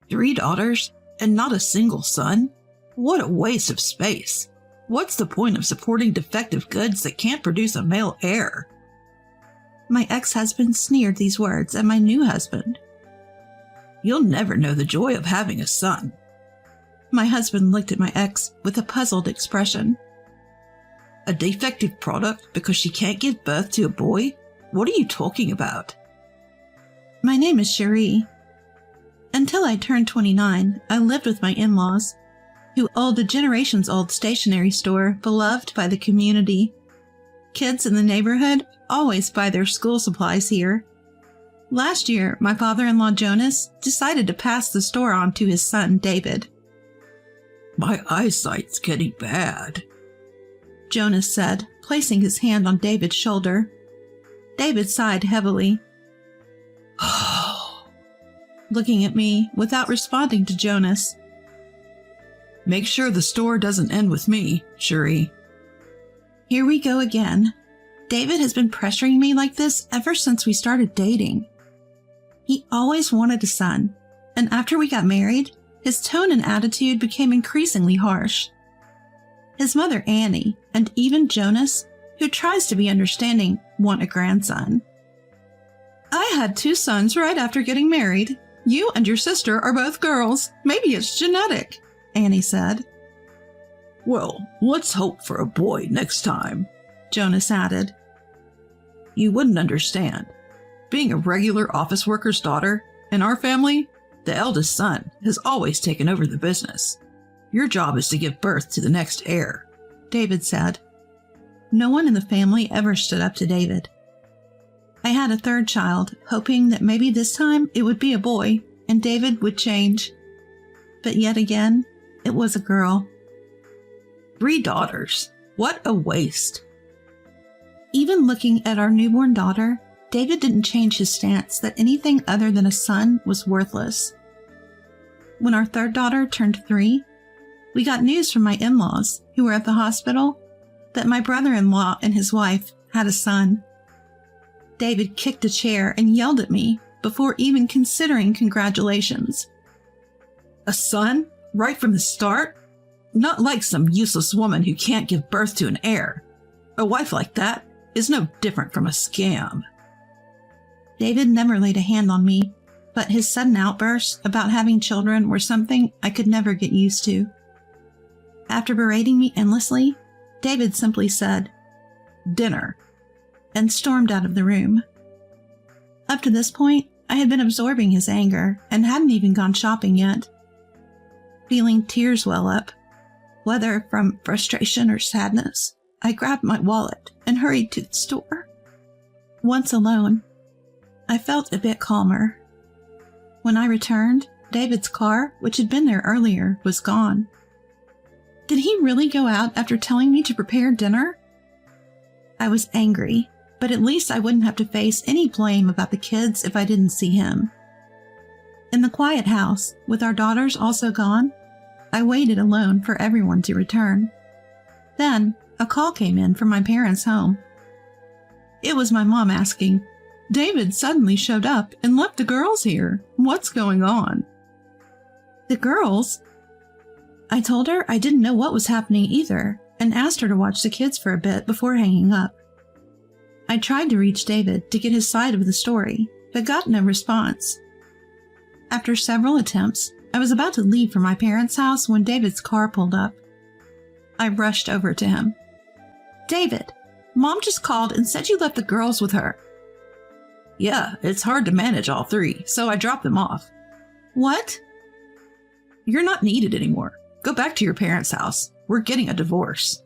3 daughters and not a single son? What a waste of space. What's the point of supporting defective goods that can't produce a male heir? My ex-husband sneered these words at my new husband. You'll never know the joy of having a son. My husband looked at my ex with a puzzled expression. A defective product because she can't give birth to a boy? What are you talking about? My name is Cherie. Until I turned 29, I lived with my in-laws, who owned a generations-old stationery store beloved by the community. Kids in the neighborhood always buy their school supplies here. Last year, my father-in-law Jonas decided to pass the store on to his son David. My eyesight's getting bad, Jonas said, placing his hand on David's shoulder. David sighed heavily, looking at me without responding to Jonas. Make sure the store doesn't end with me, Cherie. Here we go again. David has been pressuring me like this ever since we started dating. He always wanted a son, and after we got married, his tone and attitude became increasingly harsh. His mother, Annie, and even Jonas, who tries to be understanding, want a grandson. I had 2 sons right after getting married. You and your sister are both girls. Maybe it's genetic, Annie said. Well, let's hope for a boy next time, Jonas added. You wouldn't understand. Being a regular office worker's daughter, in our family, the eldest son has always taken over the business. Your job is to give birth to the next heir, David said. No one in the family ever stood up to David. I had a 3rd child, hoping that maybe this time it would be a boy and David would change. But yet again, it was a girl. 3 daughters. What a waste. Even looking at our newborn daughter, David didn't change his stance that anything other than a son was worthless. When our 3rd daughter turned 3, we got news from my in-laws, who were at the hospital, that my brother-in-law and his wife had a son. David kicked a chair and yelled at me before even considering congratulations. A son? Right from the start? Not like some useless woman who can't give birth to an heir. A wife like that is no different from a scam. David never laid a hand on me, but his sudden outbursts about having children were something I could never get used to. After berating me endlessly, David simply said, "Dinner," and stormed out of the room. Up to this point, I had been absorbing his anger and hadn't even gone shopping yet. Feeling tears well up, whether from frustration or sadness, I grabbed my wallet and hurried to the store. Once alone, I felt a bit calmer. When I returned, David's car, which had been there earlier, was gone. Did he really go out after telling me to prepare dinner? I was angry, but at least I wouldn't have to face any blame about the kids if I didn't see him. In the quiet house, with our daughters also gone, I waited alone for everyone to return. Then, a call came in from my parents' home. It was my mom asking, "David suddenly showed up and left the girls here. What's going on?" The girls? I told her I didn't know what was happening either and asked her to watch the kids for a bit before hanging up. I tried to reach David to get his side of the story, but got no response. After several attempts, I was about to leave for my parents' house when David's car pulled up. I rushed over to him. "David, Mom just called and said you left the girls with her." "Yeah, it's hard to manage all 3, so I dropped them off." "What?" "You're not needed anymore. Go back to your parents' house. We're getting a divorce."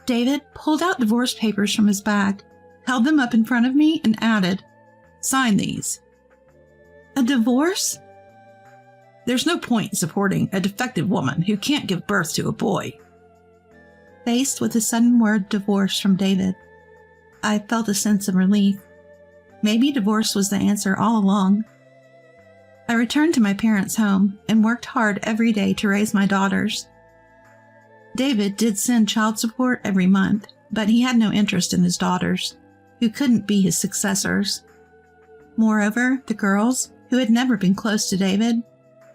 David pulled out divorce papers from his bag, held them up in front of me, and added, "Sign these." "A divorce?" There's no point in supporting a defective woman who can't give birth to a boy. Faced with the sudden word divorce from David, I felt a sense of relief. Maybe divorce was the answer all along. I returned to my parents' home and worked hard every day to raise my daughters. David did send child support every month, but he had no interest in his daughters, who couldn't be his successors. Moreover, the girls, who had never been close to David,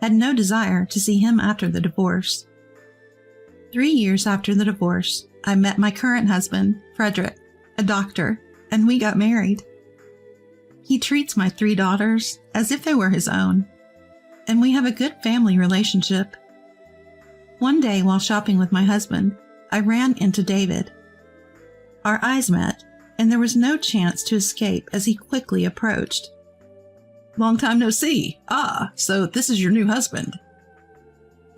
had no desire to see him after the divorce. 3 years after the divorce, I met my current husband, Frederick, a doctor, and we got married. He treats my 3 daughters as if they were his own, and we have a good family relationship. One day while shopping with my husband, I ran into David. Our eyes met, and there was no chance to escape as he quickly approached. Long time no see. Ah, so this is your new husband.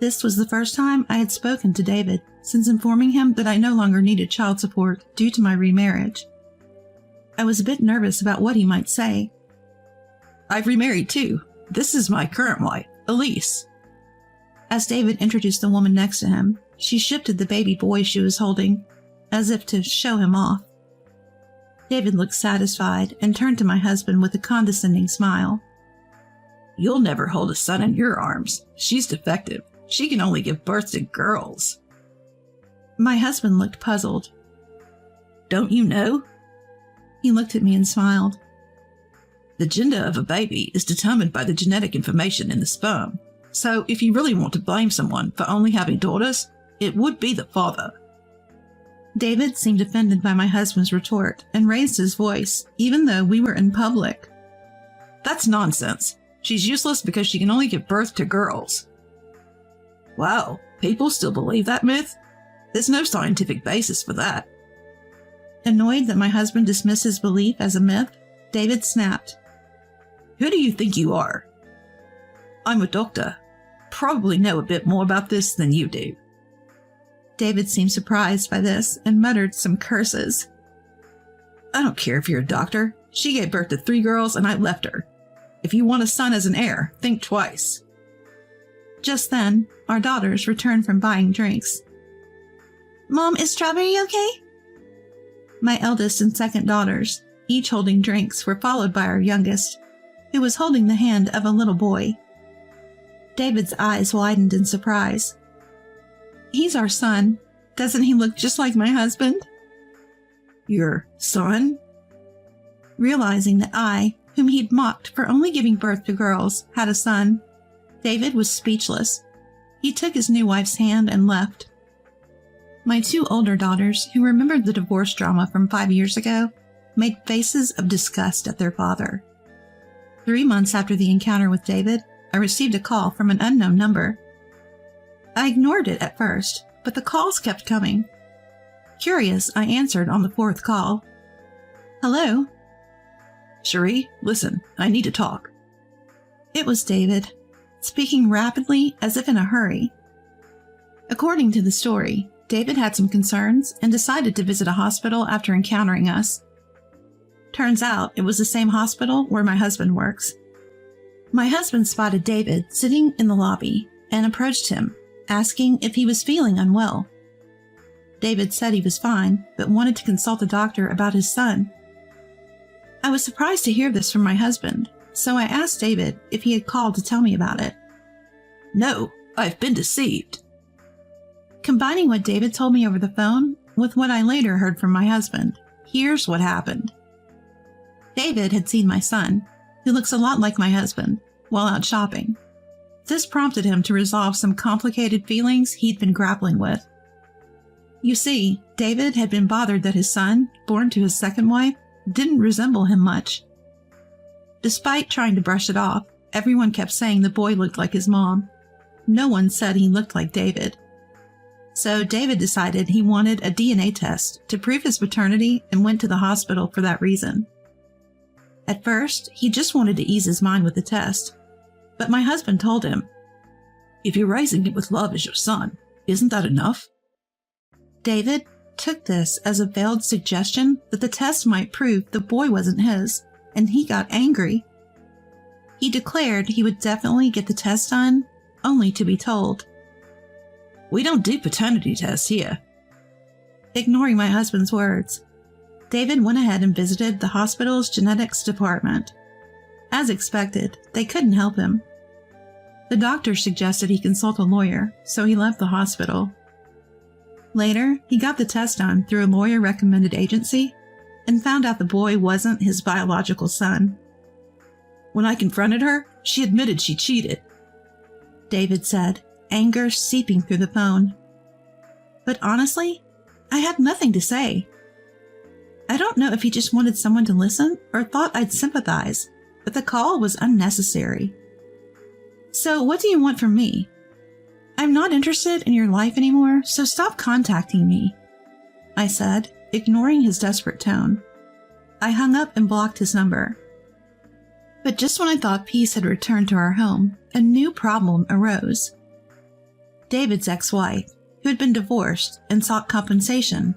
This was the first time I had spoken to David since informing him that I no longer needed child support due to my remarriage. I was a bit nervous about what he might say. I've remarried too. This is my current wife, Elise. As David introduced the woman next to him, she shifted the baby boy she was holding, as if to show him off. David looked satisfied and turned to my husband with a condescending smile. You'll never hold a son in your arms. She's defective. She can only give birth to girls. My husband looked puzzled. Don't you know? He looked at me and smiled. The gender of a baby is determined by the genetic information in the sperm. So if you really want to blame someone for only having daughters, it would be the father. David seemed offended by my husband's retort and raised his voice, even though we were in public. That's nonsense. She's useless because she can only give birth to girls. Wow, people still believe that myth? There's no scientific basis for that. Annoyed that my husband dismissed his belief as a myth, David snapped. Who do you think you are? I'm a doctor. Probably know a bit more about this than you do. David seemed surprised by this and muttered some curses. I don't care if you're a doctor. She gave birth to 3 girls and I left her. If you want a son as an heir, think twice. Just then, our daughters returned from buying drinks. Mom, is Strawberry okay? My eldest and second daughters, each holding drinks, were followed by our youngest, who was holding the hand of a little boy. David's eyes widened in surprise. He's our son. Doesn't he look just like my husband? Your son? Realizing that I, whom he'd mocked for only giving birth to girls, had a son, David was speechless. He took his new wife's hand and left. My 2 older daughters, who remembered the divorce drama from 5 years ago, made faces of disgust at their father. 3 months after the encounter with David, I received a call from an unknown number. I ignored it at first, but the calls kept coming. Curious, I answered on the 4th call. Hello? Cherie, listen, I need to talk. It was David, speaking rapidly as if in a hurry. According to the story, David had some concerns and decided to visit a hospital after encountering us. Turns out it was the same hospital where my husband works. My husband spotted David sitting in the lobby and approached him, asking if he was feeling unwell. David said he was fine, but wanted to consult a doctor about his son. I was surprised to hear this from my husband, so I asked David if he had called to tell me about it. No, I've been deceived. Combining what David told me over the phone with what I later heard from my husband, here's what happened. David had seen my son, who looks a lot like my husband, while out shopping. This prompted him to resolve some complicated feelings he'd been grappling with. You see, David had been bothered that his son, born to his second wife, didn't resemble him much. Despite trying to brush it off, everyone kept saying the boy looked like his mom. No one said he looked like David. So David decided he wanted a DNA test to prove his paternity and went to the hospital for that reason. At first, he just wanted to ease his mind with the test, but my husband told him, if you're raising him with love as your son, isn't that enough? David took this as a veiled suggestion that the test might prove the boy wasn't his, and he got angry. He declared he would definitely get the test done, only to be told, we don't do paternity tests here. Ignoring my husband's words, David went ahead and visited the hospital's genetics department. As expected, they couldn't help him. The doctor suggested he consult a lawyer, so he left the hospital. Later, he got the test done through a lawyer-recommended agency and found out the boy wasn't his biological son. When I confronted her, she admitted she cheated. David said, anger seeping through the phone. But honestly, I had nothing to say. I don't know if he just wanted someone to listen or thought I'd sympathize, but the call was unnecessary. So what do you want from me? I'm not interested in your life anymore, so stop contacting me, I said, ignoring his desperate tone. I hung up and blocked his number. But just when I thought peace had returned to our home, a new problem arose. David's ex-wife, who had been divorced and sought compensation,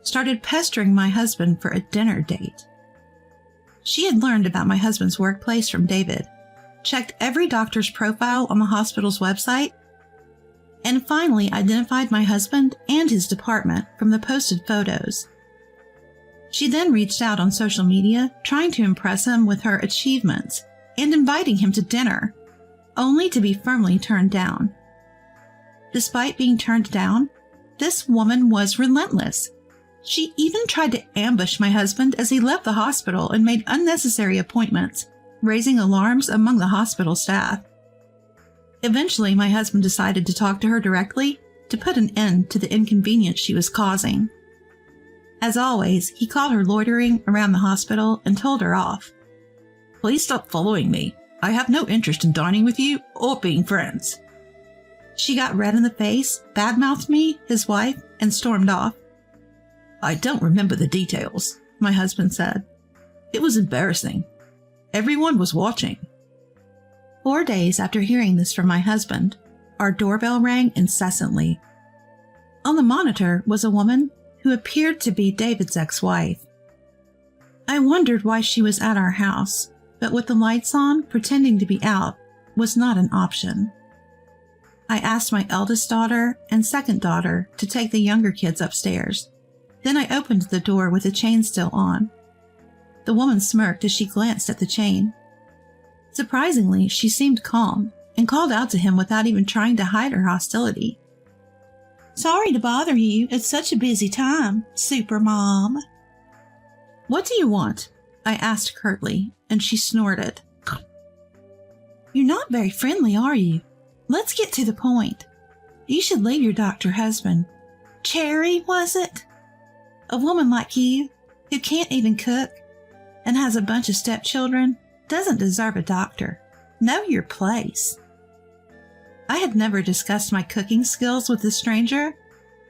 started pestering my husband for a dinner date. She had learned about my husband's workplace from David, checked every doctor's profile on the hospital's website, and finally identified my husband and his department from the posted photos. She then reached out on social media, trying to impress him with her achievements and inviting him to dinner, only to be firmly turned down. Despite being turned down, this woman was relentless. She even tried to ambush my husband as he left the hospital and made unnecessary appointments, raising alarms among the hospital staff. Eventually, my husband decided to talk to her directly to put an end to the inconvenience she was causing. As always, he caught her loitering around the hospital and told her off. Please stop following me. I have no interest in dining with you or being friends. She got red in the face, badmouthed me, his wife, and stormed off. I don't remember the details, my husband said. It was embarrassing. Everyone was watching. 4 days after hearing this from my husband, our doorbell rang incessantly. On the monitor was a woman who appeared to be David's ex-wife. I wondered why she was at our house, but with the lights on, pretending to be out was not an option. I asked my eldest daughter and second daughter to take the younger kids upstairs. Then I opened the door with the chain still on. The woman smirked as she glanced at the chain. Surprisingly, she seemed calm and called out to him without even trying to hide her hostility. Sorry to bother you at such a busy time, Super Mom. What do you want? I asked curtly, and she snorted. You're not very friendly, are you? Let's get to the point. You should leave your doctor husband. Cherry, was it? A woman like you, who can't even cook and has a bunch of stepchildren, doesn't deserve a doctor. Know your place. I had never discussed my cooking skills with the stranger,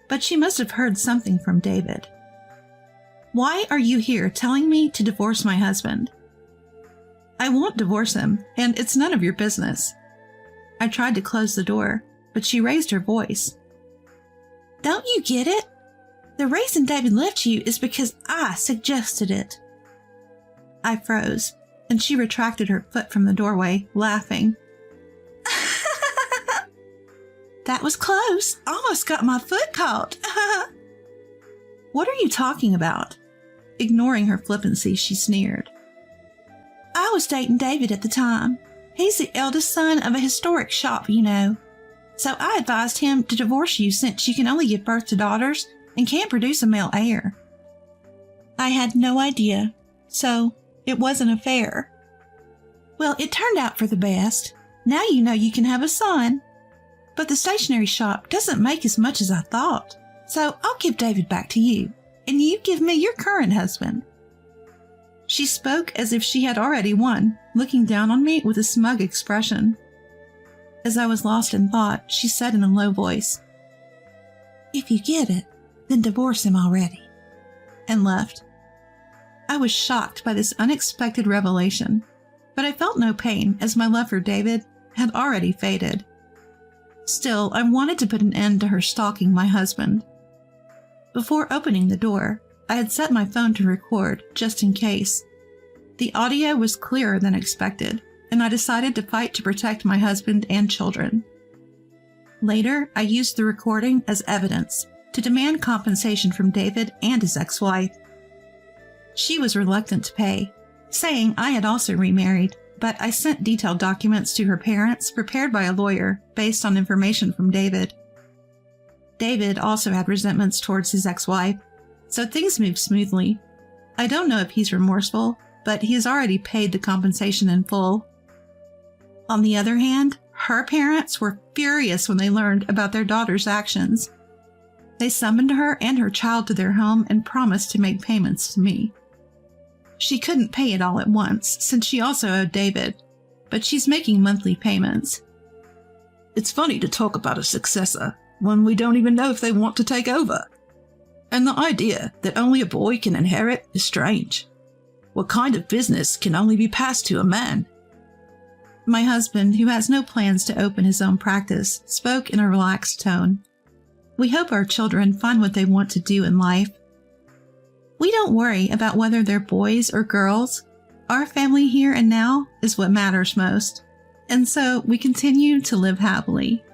but she must have heard something from David. Why are you here telling me to divorce my husband? I won't divorce him, and it's none of your business. I tried to close the door, but she raised her voice. Don't you get it? The reason David left you is because I suggested it. I froze, and she retracted her foot from the doorway, laughing. That was close. Almost got my foot caught. What are you talking about? Ignoring her flippancy, she sneered. I was dating David at the time. He's the eldest son of a historic shop, you know. So I advised him to divorce you since you can only give birth to daughters and can't produce a male heir. I had no idea, so it wasn't a affair. Well, it turned out for the best. Now you know you can have a son. But the stationery shop doesn't make as much as I thought, so I'll give David back to you, and you give me your current husband. She spoke as if she had already won, looking down on me with a smug expression. As I was lost in thought, she said in a low voice, If you get it, then divorce him already, and left. I was shocked by this unexpected revelation, but I felt no pain as my love for David had already faded. Still, I wanted to put an end to her stalking my husband. Before opening the door, I had set my phone to record, just in case. The audio was clearer than expected, and I decided to fight to protect my husband and children. Later, I used the recording as evidence to demand compensation from David and his ex-wife. She was reluctant to pay, saying I had also remarried, but I sent detailed documents to her parents prepared by a lawyer based on information from David. David also had resentments towards his ex-wife, so things moved smoothly. I don't know if he's remorseful, but he has already paid the compensation in full. On the other hand, Her parents were furious when they learned about their daughter's actions. They summoned her and her child to their home and promised to make payments to me. She couldn't pay it all at once, since she also owed David, but she's making monthly payments. It's funny to talk about a successor when we don't even know if they want to take over. And the idea that only a boy can inherit is strange. What kind of business can only be passed to a man? My husband, who has no plans to open his own practice, spoke in a relaxed tone. We hope our children find what they want to do in life. We don't worry about whether they're boys or girls. Our family here and now is what matters most. And so we continue to live happily.